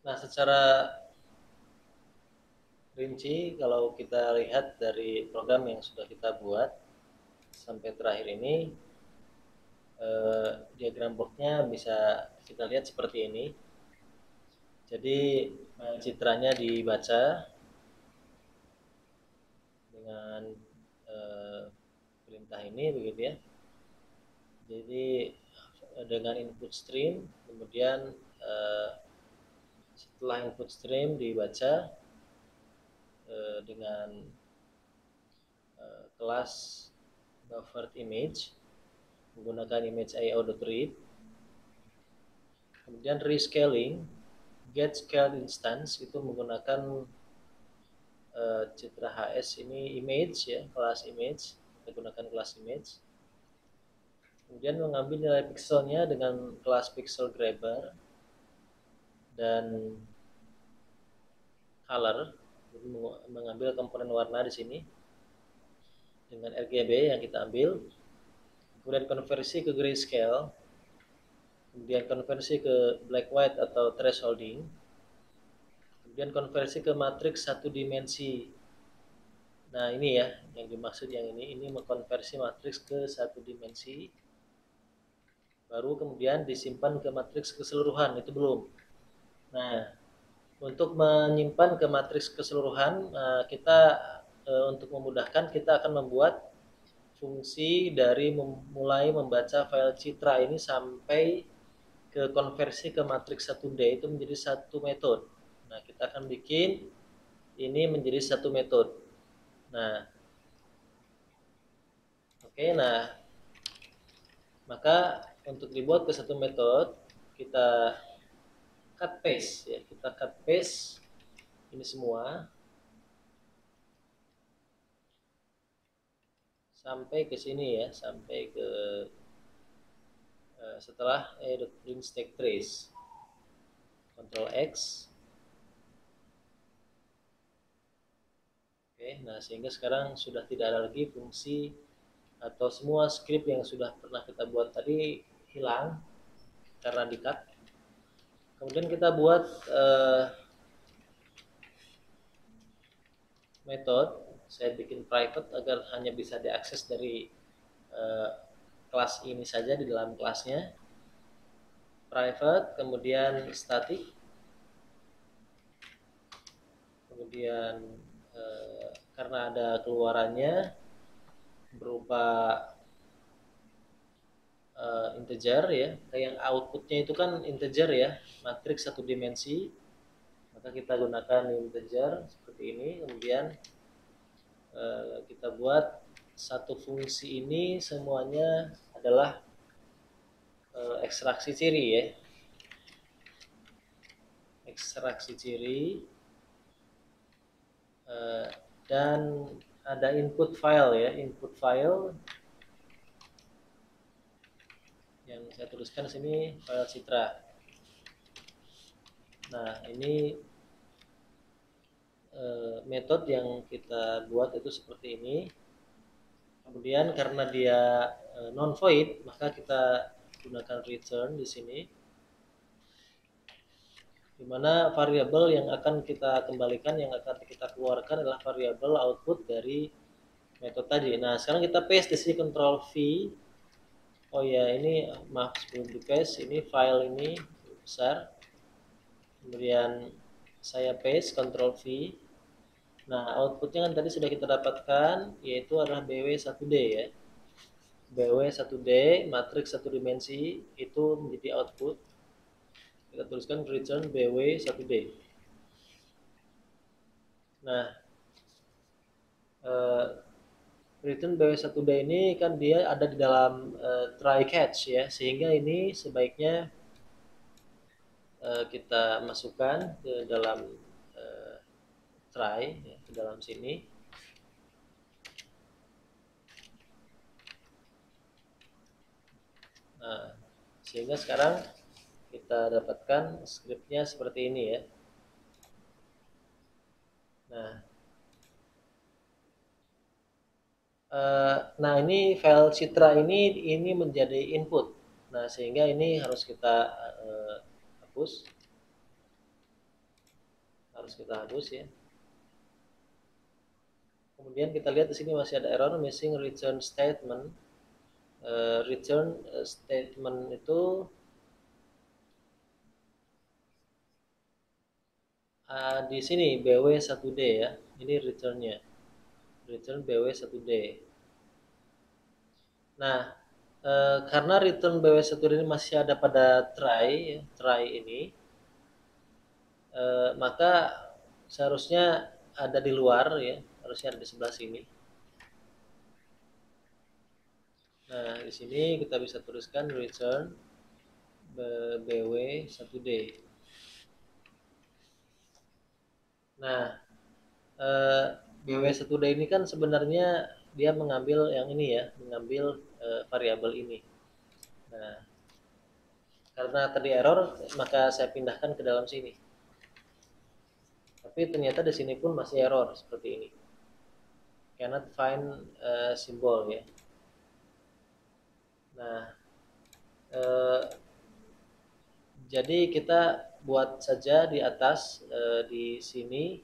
Nah, secara rinci kalau kita lihat dari program yang sudah kita buat sampai terakhir ini, diagram boxnya bisa kita lihat seperti ini. Jadi citranya dibaca dengan perintah ini begitu ya. Jadi dengan input stream, kemudian setelah input stream dibaca dengan kelas buffered image menggunakan image io.read. Kemudian rescaling get scaled instance itu menggunakan citra HS ini image ya, kelas image, kita gunakan kelas image. Kemudian mengambil nilai pixelnya dengan kelas pixel grabber dan color, jadi mengambil komponen warna di sini dengan RGB yang kita ambil. Kemudian konversi ke grayscale, kemudian konversi ke black white atau thresholding, kemudian konversi ke matriks satu dimensi. Nah ini ya yang dimaksud yang ini mengkonversi matriks ke satu dimensi, baru kemudian disimpan ke matriks keseluruhan, itu belum. Nah untuk menyimpan ke matriks keseluruhan, kita untuk memudahkan kita akan membuat fungsi dari mulai membaca file citra ini sampai ke konversi ke matriks 1D itu menjadi satu metode. Nah, kita akan bikin ini menjadi satu metode. Nah, oke, nah maka untuk dibuat ke satu metode kita cut paste ya, kita cut paste ini semua sampai ke sini ya, sampai ke setelah print stack trace, Ctrl X. Oke, nah sehingga sekarang sudah tidak ada lagi fungsi atau semua script yang sudah pernah kita buat tadi hilang karena di cut. Kemudian kita buat metode, saya bikin private agar hanya bisa diakses dari kelas ini saja di dalam kelasnya. Private, kemudian static, kemudian karena ada keluarannya berupa integer ya, yang outputnya itu kan integer ya, matriks satu dimensi, maka kita gunakan integer seperti ini. Kemudian kita buat satu fungsi ini semuanya adalah ekstraksi ciri ya, ekstraksi ciri, dan ada input file ya, input file yang saya tuliskan di sini file citra. Nah ini metode yang kita buat itu seperti ini. Kemudian karena dia non void, maka kita gunakan return di sini, di mana variabel yang akan kita kembalikan, yang akan kita keluarkan adalah variabel output dari metode tadi. Nah sekarang kita paste di sini, Ctrl V. Oh ya, ini maaf sebelum di paste, ini file ini besar. Kemudian saya paste, Ctrl V. Nah outputnya kan tadi sudah kita dapatkan, yaitu adalah BW1D ya. BW1D, matriks satu dimensi, itu menjadi output. Kita tuliskan return BW1D. Nah, return BW1D ini kan dia ada di dalam try catch ya, sehingga ini sebaiknya kita masukkan ke dalam try ya, ke dalam sini. Nah, sehingga sekarang kita dapatkan scriptnya seperti ini ya. Nah ini file citra ini menjadi input. Nah sehingga ini harus kita hapus. kita hapus ya. Kemudian kita lihat di sini masih ada error missing return statement. Return statement itu di sini BW1D ya. Ini returnnya. Return BW1D. Nah, karena return BW1D ini masih ada pada try ya, try ini, maka seharusnya ada di luar ya, harusnya ada di sebelah sini. Nah, di sini kita bisa tuliskan return BW1D. Nah, BW1D ini kan sebenarnya dia mengambil yang ini ya, mengambil variabel ini. Nah, karena tadi error, maka saya pindahkan ke dalam sini. Tapi ternyata di sini pun masih error seperti ini. Cannot find symbol ya. Nah, jadi kita buat saja di atas di sini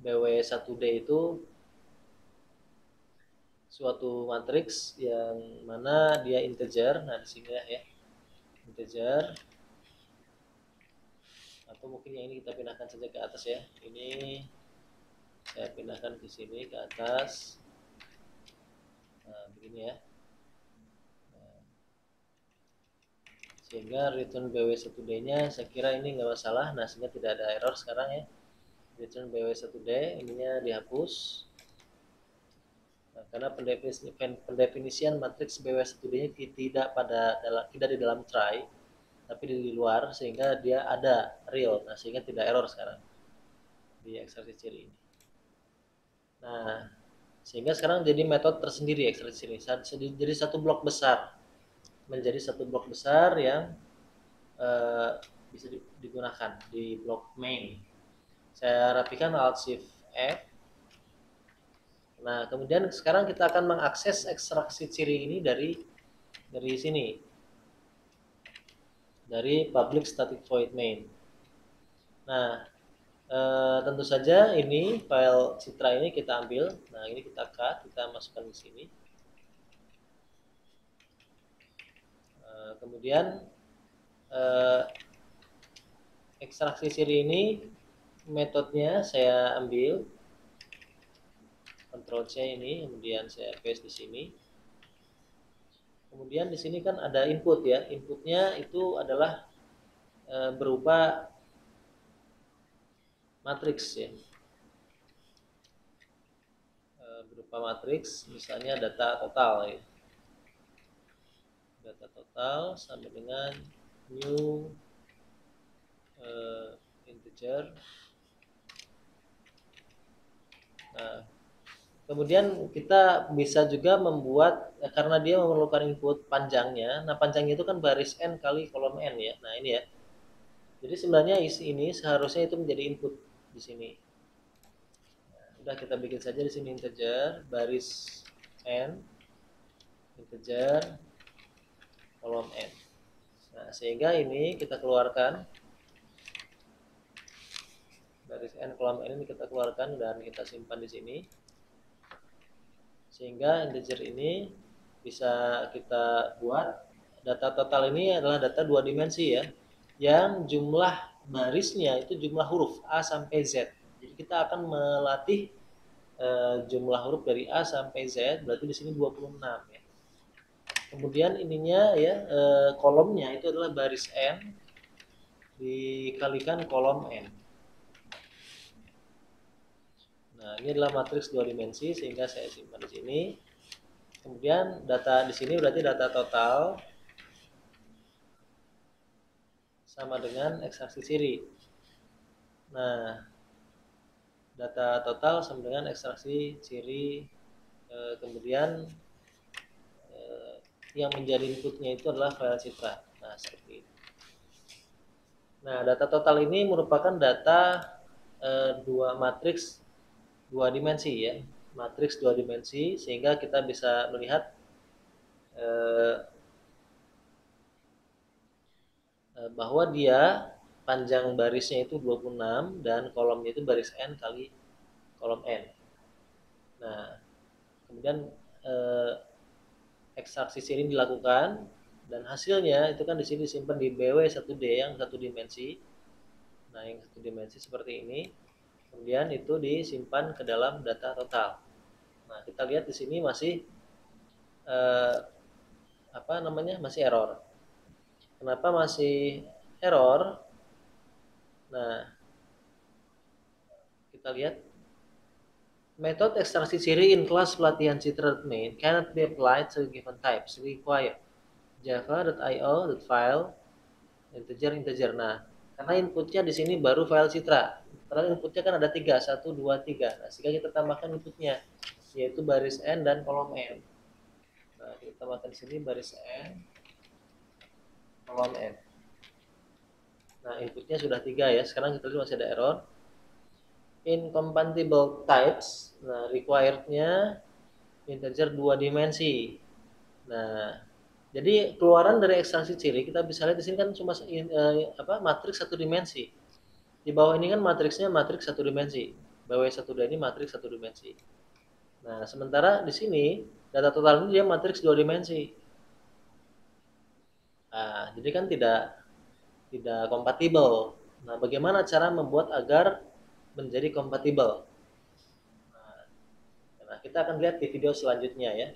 BW1D itu suatu matriks yang mana dia integer. Nah, di sini ya, integer. Atau mungkin yang ini kita pindahkan saja ke atas ya. Ini saya pindahkan ke sini ke atas. Nah, begini ya. Sehingga return BW1D-nya saya kira ini nggak masalah. Nah, sehingga tidak ada error sekarang ya. Return BW1D ininya dihapus. Nah, karena pendefinisian matriks BW1D-nya tidak di dalam try, tapi di luar, sehingga dia ada real. Nah, sehingga tidak error sekarang di ekstraksi ciri ini. Nah, sehingga sekarang jadi metode tersendiri ekstraksi ciri. Jadi satu blok besar, menjadi satu blok besar yang bisa digunakan di blok main. Saya rapikan Alt Shift F. Nah, kemudian sekarang kita akan mengakses ekstraksi ciri ini dari sini. Dari public static void main. Nah, tentu saja ini file citra ini kita ambil. Nah, ini kita cut, kita masukkan di sini. Kemudian ekstraksi ciri ini metodenya saya ambil, Ctrl C ini, kemudian saya paste di sini. Kemudian di sini kan ada input ya, inputnya itu adalah berupa matriks ya, berupa matriks, misalnya data total ya, data total sama dengan new integer. Nah, kemudian kita bisa juga membuat karena dia memerlukan input panjangnya. Nah, panjangnya itu kan baris n kali kolom n ya. Nah, ini ya. Jadi sebenarnya isi ini seharusnya itu menjadi input di sini. Nah, udah kita bikin saja di sini integer baris n, integer kolom n. Nah, sehingga ini kita keluarkan baris n kolom n ini kita keluarkan dan kita simpan di sini. Sehingga integer ini bisa kita buat data total ini adalah data 2 dimensi ya, yang jumlah barisnya itu jumlah huruf A sampai Z. Jadi kita akan melatih jumlah huruf dari A sampai Z, berarti di sini 26 ya. Kemudian ininya ya, kolomnya itu adalah baris N dikalikan kolom N. Nah, ini adalah matriks 2 dimensi sehingga saya simpan di sini. Kemudian data di sini berarti data total sama dengan ekstraksi ciri. Nah, data total sama dengan ekstraksi ciri. Kemudian yang menjadi inputnya itu adalah file citra. Nah, seperti ini. Nah, data total ini merupakan data dua matriks 2 dimensi ya, matriks 2 dimensi, sehingga kita bisa melihat bahwa dia panjang barisnya itu 26 dan kolomnya itu baris N kali kolom N. Nah, kemudian ekstraksi ini dilakukan dan hasilnya itu kan di sini disimpan di BW1D yang satu dimensi. Nah, yang satu dimensi seperti ini. Kemudian itu disimpan ke dalam data total. Nah, kita lihat di sini masih masih error. Kenapa masih error? Nah, kita lihat method ekstraksi ciri in kelas pelatihan citra main cannot be applied to given types. Require java.io.file integer. Nah, karena inputnya di sini baru file citra. Karena inputnya kan ada 3, 1, 2, 3. Nah, sehingga kita tambahkan inputnya, yaitu baris N dan kolom N. Nah, kita tambahkan di sini baris N, kolom N. Nah, inputnya sudah 3 ya. Sekarang kita lihat masih ada error. Incompatible types. Nah, required-nya integer 2 dimensi. Nah, jadi keluaran dari ekstraksi ciri kita bisa lihat di sini kan cuma matriks 1 dimensi. Di bawah ini kan matriksnya matriks 1 dimensi. BW1D ini matriks 1 dimensi. Nah, sementara di sini data total ini dia matriks 2 dimensi. Nah, jadi kan tidak kompatibel. Nah, bagaimana cara membuat agar menjadi kompatibel? Nah, kita akan lihat di video selanjutnya ya.